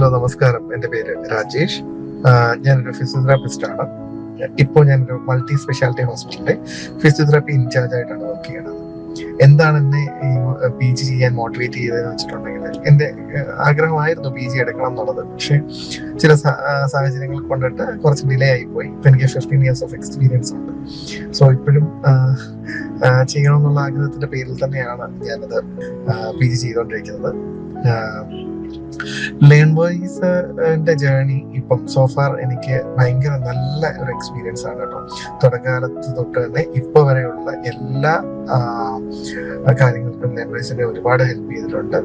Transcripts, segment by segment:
Hello നമസ്കാരം. എൻ്റെ പേര് രാജേഷ്. ഞാനൊരു ഫിസിയോതെറാപ്പിസ്റ്റ് ആണ്. ഇപ്പോൾ ഞാനൊരു മൾട്ടി സ്പെഷ്യാലിറ്റി ഹോസ്പിറ്റലിലെ ഫിസിയോതെറാപ്പി ഇൻചാർജ് ആയിട്ടാണ് വർക്ക് ചെയ്യുന്നത്. എന്താണ് എന്നെ ഈ PG ചെയ്യാൻ മോട്ടിവേറ്റ് ചെയ്തതെന്ന് വെച്ചിട്ടുണ്ടെങ്കിൽ, എൻ്റെ ആഗ്രഹമായിരുന്നു PG എടുക്കണം എന്നുള്ളത്. പക്ഷേ ചില സാഹചര്യങ്ങൾ കൊണ്ടിട്ട് കുറച്ച് ഡിലേ ആയിപ്പോയി. ഇപ്പം എനിക്ക് 15 years ഓഫ് എക്സ്പീരിയൻസ് ഉണ്ട്. സോ ഇപ്പോഴും ചെയ്യണം എന്നുള്ള ആഗ്രഹത്തിന്റെ പേരിൽ തന്നെയാണ് ഞാനത് PG ചെയ്തുകൊണ്ടിരിക്കുന്നത്. ലേൺ വോയിസ് ജേർണി ഇപ്പം സോഫാർ എനിക്ക് ഭയങ്കര നല്ല ഒരു എക്സ്പീരിയൻസ് ആണ് കേട്ടോ. തുടക്കകാലത്ത് തൊട്ട് തന്നെ ഇപ്പൊ വരെയുള്ള എല്ലാ കാര്യങ്ങൾക്കും ലേൺ വോയിസിനെ ഒരുപാട് ഹെൽപ്പ് ചെയ്തിട്ടുണ്ട്.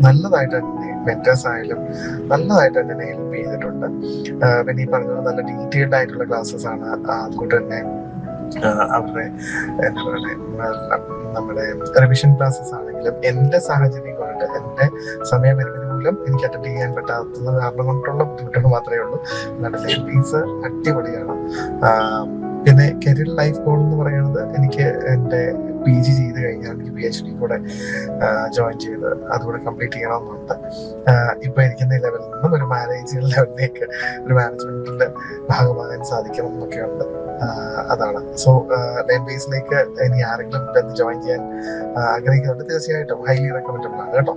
നല്ലതായിട്ട് തന്നെ മെന്റേഴ്സ് ആയാലും നല്ലതായിട്ട് തന്നെ ഹെൽപ്പ് ചെയ്തിട്ടുണ്ട്. പിന്നെ ഈ പറഞ്ഞ നല്ല ഡീറ്റെയിൽഡ് ആയിട്ടുള്ള ക്ലാസ്സസ് ആണ്. അതുകൊണ്ട് തന്നെ അവരുടെ എന്താ പറയുക, നമ്മുടെ റിവിഷൻ ക്ലാസ്സസ് ആണെങ്കിലും എൻ്റെ സാഹചര്യം കൊണ്ട്, എൻ്റെ സമയപരിമിതി മൂലം എനിക്ക് അറ്റൻഡ് ചെയ്യാൻ പറ്റാത്തത് കാരണം കൊണ്ടുള്ള ബുദ്ധിമുട്ടുകൾ മാത്രമേ ഉള്ളൂ. അല്ലാണ്ട് ലേൺ ഫീസ് അടിപൊളിയാണ്. പിന്നെ കരിയർ ലൈഫ് ഗോൾ എന്ന് പറയുന്നത്, എനിക്ക് എൻ്റെ PG ചെയ്ത് കഴിഞ്ഞാൽ എനിക്ക് PhD കൂടെ ജോയിൻ ചെയ്ത് അതുകൂടെ കംപ്ലീറ്റ് ചെയ്യണമെന്നുണ്ട്. ഇപ്പൊ ഇരിക്കുന്ന ലെവലിൽ നിന്നും ഒരു മാനേജർ ലെവലിലേക്ക്, ഒരു മാനേജ്മെന്റിന്റെ ഭാഗമാകാൻ സാധിക്കണം എന്നൊക്കെ ഉണ്ട്. അതാണ്. സോ ലേൺ ബേസിലേക്ക് ഇനി ആരെങ്കിലും ജോയിൻ ചെയ്യാൻ ആഗ്രഹിക്കുന്നുണ്ട്, തീർച്ചയായിട്ടും ഹൈലി റെക്കമെൻഡബിൾ ആണ് കേട്ടോ.